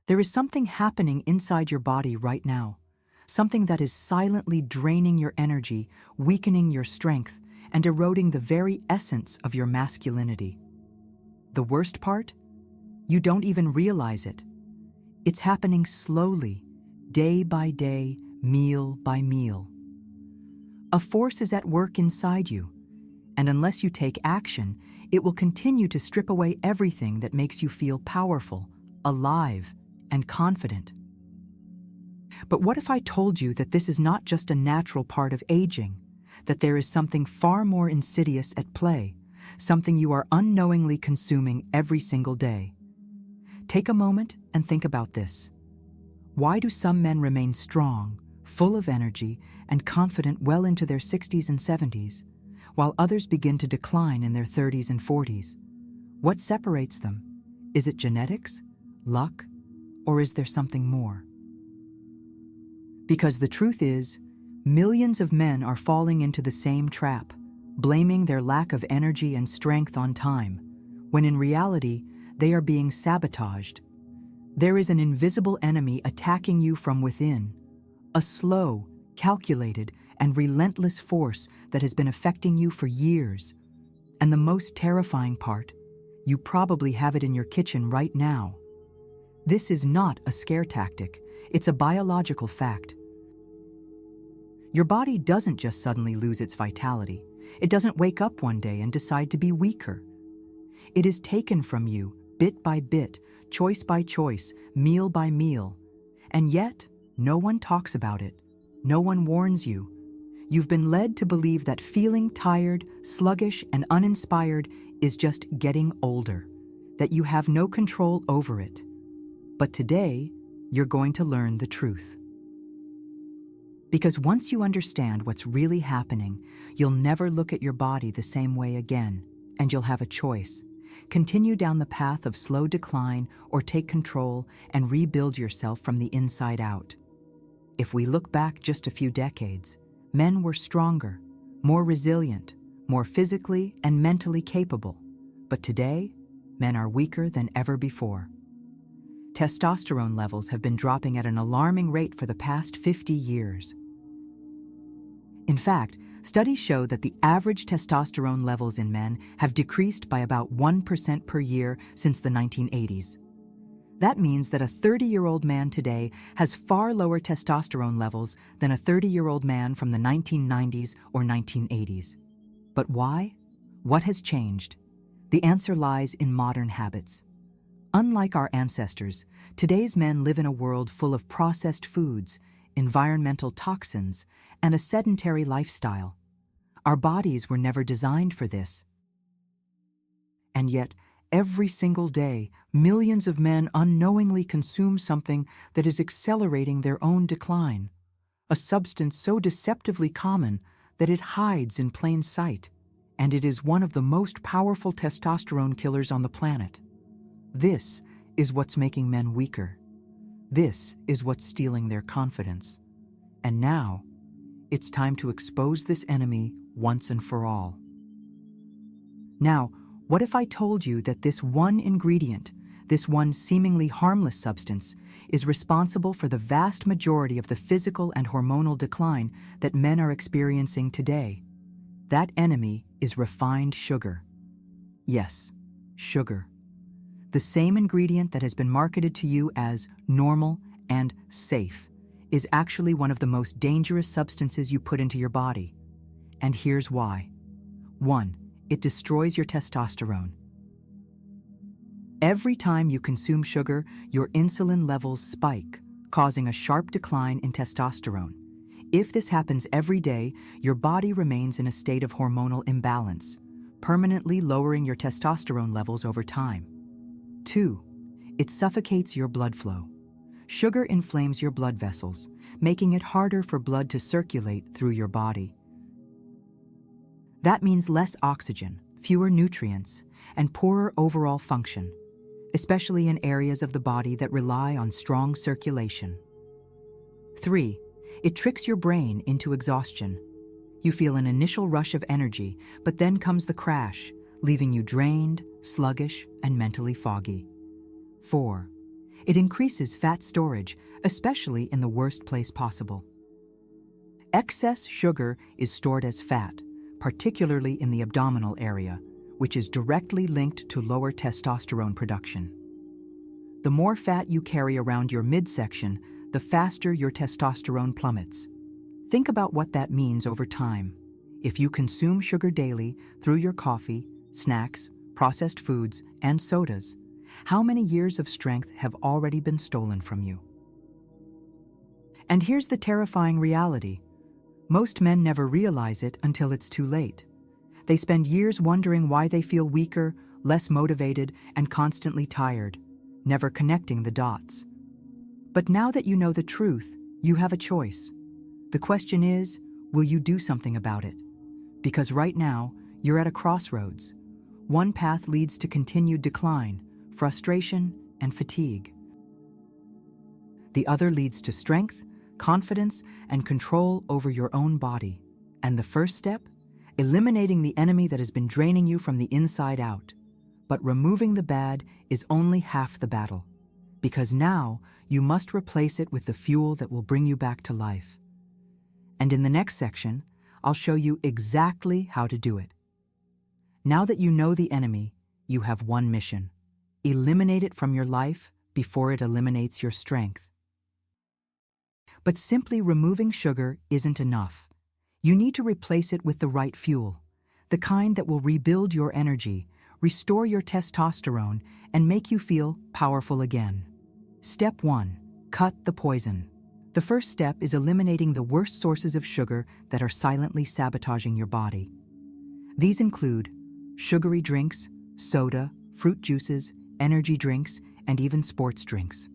There is something happening inside your body right now, something that is silently draining your energy, weakening your strength, and eroding the very essence of your masculinity. The worst part? You don't even realize it. It's happening slowly, day by day, meal by meal. A force is at work inside you, and unless you take action, it will continue to strip away everything that makes you feel powerful, alive, and confident. But what if I told you that this is not just a natural part of aging, that there is something far more insidious at play, something you are unknowingly consuming every single day? Take a moment and think about this. Why do some men remain strong, full of energy, and confident well into their 60s and 70s, while others begin to decline in their 30s and 40s? What separates them? Is it genetics, luck, or is there something more? Because the truth is, millions of men are falling into the same trap, blaming their lack of energy and strength on time, when in reality, they are being sabotaged. There is an invisible enemy attacking you from within, a slow, calculated, and relentless force that has been affecting you for years. And the most terrifying part, you probably have it in your kitchen right now. This is not a scare tactic, it's a biological fact. Your body doesn't just suddenly lose its vitality. It doesn't wake up one day and decide to be weaker. It is taken from you, bit by bit, choice by choice, meal by meal. And yet, no one talks about it. No one warns you. You've been led to believe that feeling tired, sluggish, and uninspired is just getting older, that you have no control over it. But today, you're going to learn the truth. Because once you understand what's really happening, you'll never look at your body the same way again, and you'll have a choice. Continue down the path of slow decline or take control and rebuild yourself from the inside out. If we look back just a few decades, men were stronger, more resilient, more physically and mentally capable. But today, men are weaker than ever before. Testosterone levels have been dropping at an alarming rate for the past 50 years. In fact, studies show that the average testosterone levels in men have decreased by about 1% per year since the 1980s. That means that a 30-year-old man today has far lower testosterone levels than a 30-year-old man from the 1990s or 1980s. But why? What has changed? The answer lies in modern habits. Unlike our ancestors, today's men live in a world full of processed foods, environmental toxins, and a sedentary lifestyle. Our bodies were never designed for this. And yet, every single day, millions of men unknowingly consume something that is accelerating their own decline, a substance so deceptively common that it hides in plain sight, and it is one of the most powerful testosterone killers on the planet. This is what's making men weaker. This is what's stealing their confidence. And now, it's time to expose this enemy once and for all. Now, what if I told you that this one ingredient, this one seemingly harmless substance, is responsible for the vast majority of the physical and hormonal decline that men are experiencing today? That enemy is refined sugar. Yes, sugar. The same ingredient that has been marketed to you as normal and safe is actually one of the most dangerous substances you put into your body. And here's why. 1. It destroys your testosterone. Every time you consume sugar, your insulin levels spike, causing a sharp decline in testosterone. If this happens every day, your body remains in a state of hormonal imbalance, permanently lowering your testosterone levels over time. 2. It suffocates your blood flow. Sugar inflames your blood vessels, making it harder for blood to circulate through your body. That means less oxygen, fewer nutrients, and poorer overall function, especially in areas of the body that rely on strong circulation. 3. It tricks your brain into exhaustion. You feel an initial rush of energy, but then comes the crash, leaving you drained, sluggish, and mentally foggy. 4. It increases fat storage, especially in the worst place possible. Excess sugar is stored as fat, particularly in the abdominal area, which is directly linked to lower testosterone production. The more fat you carry around your midsection, the faster your testosterone plummets. Think about what that means over time. If you consume sugar daily through your coffee, snacks, processed foods, and sodas, how many years of strength have already been stolen from you? And here's the terrifying reality. Most men never realize it until it's too late. They spend years wondering why they feel weaker, less motivated, and constantly tired, never connecting the dots. But now that you know the truth, you have a choice. The question is, will you do something about it? Because right now, you're at a crossroads. One path leads to continued decline, frustration, and fatigue. The other leads to strength, confidence, and control over your own body. And the first step? Eliminating the enemy that has been draining you from the inside out. But removing the bad is only half the battle, because now you must replace it with the fuel that will bring you back to life. And in the next section, I'll show you exactly how to do it. Now that you know the enemy, you have one mission. Eliminate it from your life before it eliminates your strength. But simply removing sugar isn't enough. You need to replace it with the right fuel, the kind that will rebuild your energy, restore your testosterone, and make you feel powerful again. Step 1. Cut the poison. The first step is eliminating the worst sources of sugar that are silently sabotaging your body. These include sugary drinks, soda, fruit juices, energy drinks, and even sports drinks.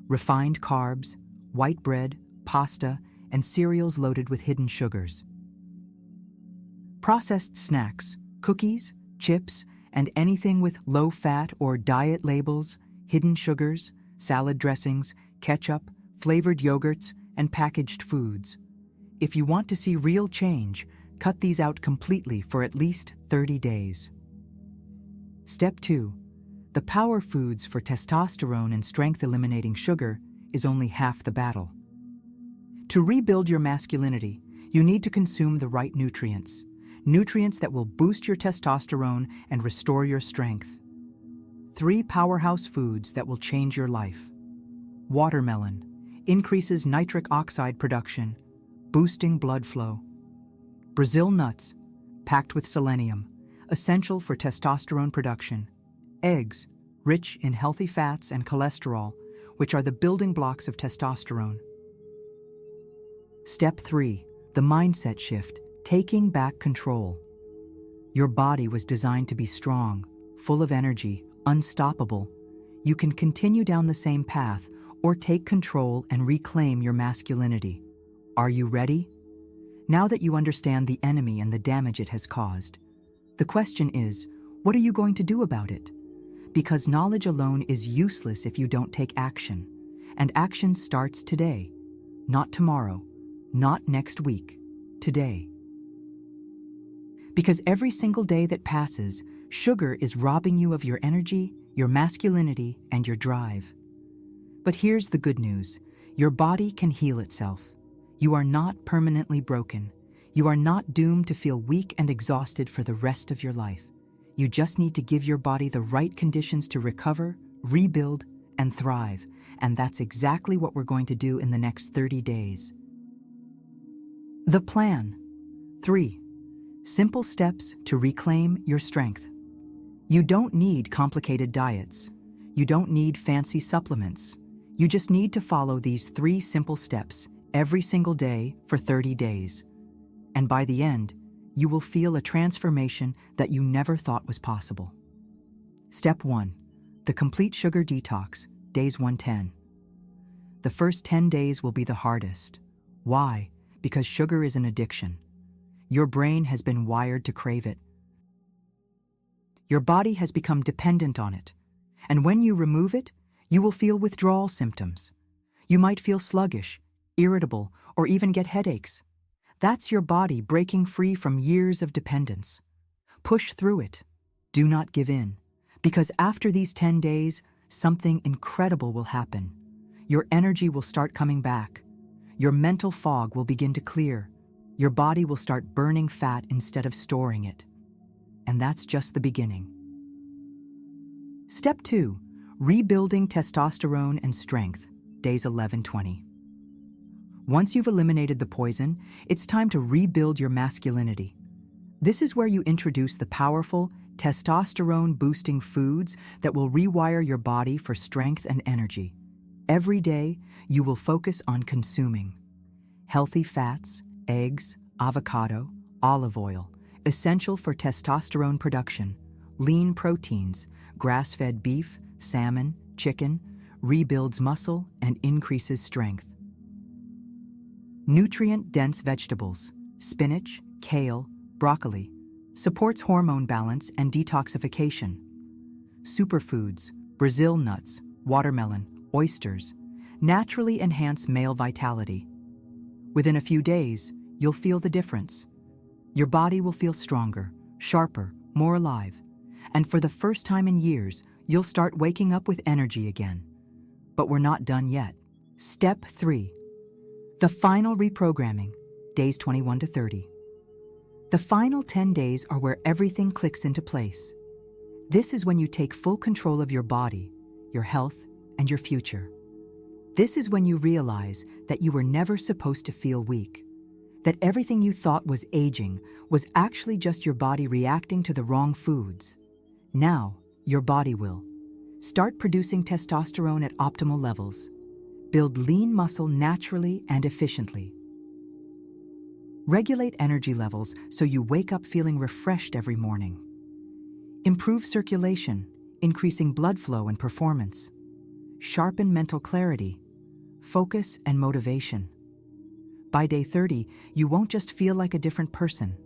Refined carbs, white bread, pasta, and cereals loaded with hidden sugars. Processed snacks, cookies, chips, and anything with low fat or diet labels, hidden sugars, salad dressings, ketchup, flavored yogurts, and packaged foods. If you want to see real change, cut these out completely for at least 30 days. Step 2. The power foods for testosterone and strength-eliminating sugar is only half the battle. To rebuild your masculinity, you need to consume the right nutrients. Nutrients that will boost your testosterone and restore your strength. 3 powerhouse foods that will change your life. Watermelon increases nitric oxide production, boosting blood flow. Brazil nuts, packed with selenium, essential for testosterone production. Eggs, rich in healthy fats and cholesterol, which are the building blocks of testosterone. Step 3. The mindset shift, taking back control. Your body was designed to be strong, full of energy, unstoppable. You can continue down the same path or take control and reclaim your masculinity. Are you ready? Now that you understand the enemy and the damage it has caused, the question is, what are you going to do about it? Because knowledge alone is useless if you don't take action. And action starts today, not tomorrow, not next week, today. Because every single day that passes, sugar is robbing you of your energy, your masculinity, and your drive. But here's the good news. Your body can heal itself. You are not permanently broken. You are not doomed to feel weak and exhausted for the rest of your life. You just need to give your body the right conditions to recover, rebuild, and thrive. And that's exactly what we're going to do in the next 30 days. The plan. 3. Simple steps to reclaim your strength. You don't need complicated diets. You don't need fancy supplements. You just need to follow these 3 simple steps every single day for 30 days. And by the end, you will feel a transformation that you never thought was possible. Step 1. The complete sugar detox, days 110. The first 10 days will be the hardest. Why? Because sugar is an addiction. Your brain has been wired to crave it. Your body has become dependent on it. And when you remove it, you will feel withdrawal symptoms. You might feel sluggish, irritable, or even get headaches. That's your body breaking free from years of dependence. Push through it. Do not give in. Because after these 10 days, something incredible will happen. Your energy will start coming back. Your mental fog will begin to clear. Your body will start burning fat instead of storing it. And that's just the beginning. Step 2. Rebuilding testosterone and strength, days 11-20. Once you've eliminated the poison, it's time to rebuild your masculinity. This is where you introduce the powerful, testosterone-boosting foods that will rewire your body for strength and energy. Every day, you will focus on consuming healthy fats, eggs, avocado, olive oil, essential for testosterone production, lean proteins, grass-fed beef, salmon, chicken, rebuilds muscle and increases strength. Nutrient-dense vegetables, spinach, kale, broccoli, supports hormone balance and detoxification. Superfoods, Brazil nuts, watermelon, oysters, naturally enhance male vitality. Within a few days, you'll feel the difference. Your body will feel stronger, sharper, more alive, and for the first time in years, you'll start waking up with energy again. But we're not done yet. Step 3. The final reprogramming, days 21-30. The final 10 days are where everything clicks into place. This is when you take full control of your body, your health, and your future. This is when you realize that you were never supposed to feel weak, that everything you thought was aging was actually just your body reacting to the wrong foods. Now, your body will start producing testosterone at optimal levels, build lean muscle naturally and efficiently, regulate energy levels so you wake up feeling refreshed every morning, improve circulation, increasing blood flow and performance, sharpen mental clarity, focus and motivation. By day 30, you won't just feel like a different person.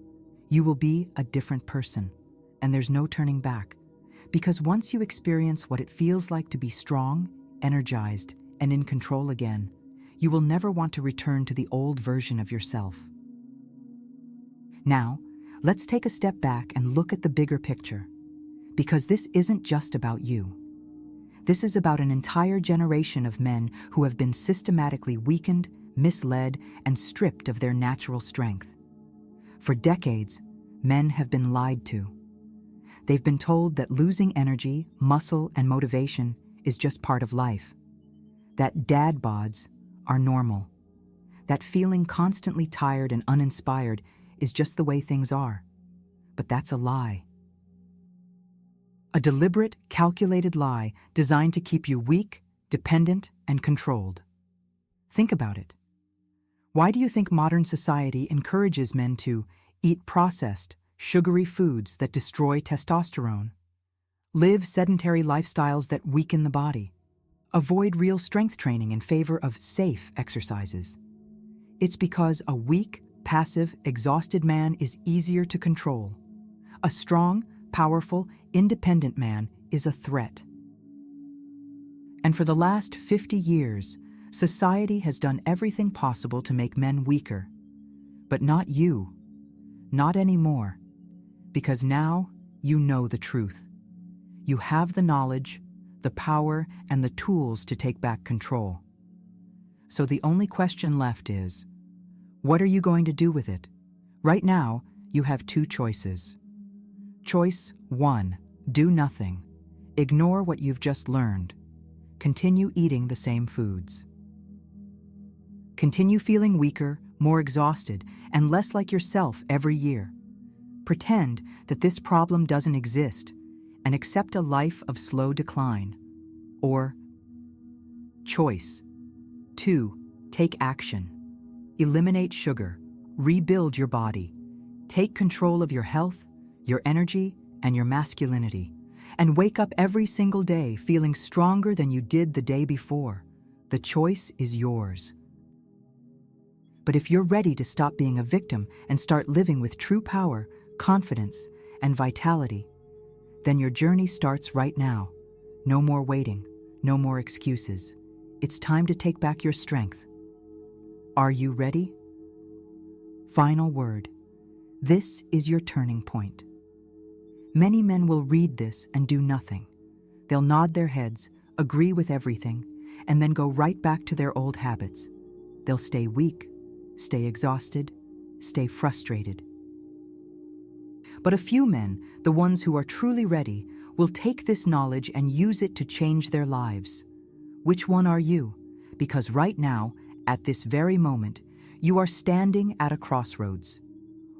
You will be a different person, and there's no turning back. Because once you experience what it feels like to be strong, energized, and in control again, you will never want to return to the old version of yourself. Now, let's take a step back and look at the bigger picture. Because this isn't just about you. This is about an entire generation of men who have been systematically weakened, misled, and stripped of their natural strength. For decades, men have been lied to. They've been told that losing energy, muscle, and motivation is just part of life. That dad bods are normal. That feeling constantly tired and uninspired is just the way things are. But that's a lie. A deliberate, calculated lie designed to keep you weak, dependent, and controlled. Think about it. Why do you think modern society encourages men to eat processed, sugary foods that destroy testosterone? Live sedentary lifestyles that weaken the body? Avoid real strength training in favor of safe exercises? It's because a weak, passive, exhausted man is easier to control. A strong, powerful, independent man is a threat. And for the last 50 years, society has done everything possible to make men weaker. But not you. Not anymore. Because now you know the truth. You have the knowledge, the power, and the tools to take back control. So the only question left is, what are you going to do with it? Right now, you have two choices. Choice 1. Do nothing. Ignore what you've just learned. Continue eating the same foods. Continue feeling weaker, more exhausted, and less like yourself every year. Pretend that this problem doesn't exist and accept a life of slow decline. Or choice 2. Take action. Eliminate sugar. Rebuild your body. Take control of your health, your energy, and your masculinity, and wake up every single day feeling stronger than you did the day before. The choice is yours. But if you're ready to stop being a victim and start living with true power, confidence, and vitality, then your journey starts right now. No more waiting, no more excuses. It's time to take back your strength. Are you ready? Final word. This is your turning point. Many men will read this and do nothing. They'll nod their heads, agree with everything, and then go right back to their old habits. They'll stay weak, stay exhausted, stay frustrated. But a few men, the ones who are truly ready, will take this knowledge and use it to change their lives. Which one are you? Because right now, at this very moment, you are standing at a crossroads.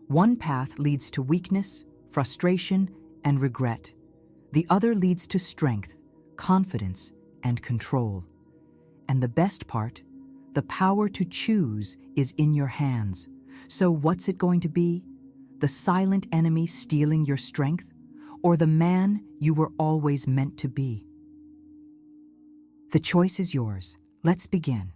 One path leads to weakness, frustration, and regret. The other leads to strength, confidence, and control. And the best part, the power to choose is in your hands. So what's it going to be? The silent enemy stealing your strength, or the man you were always meant to be? The choice is yours. Let's begin.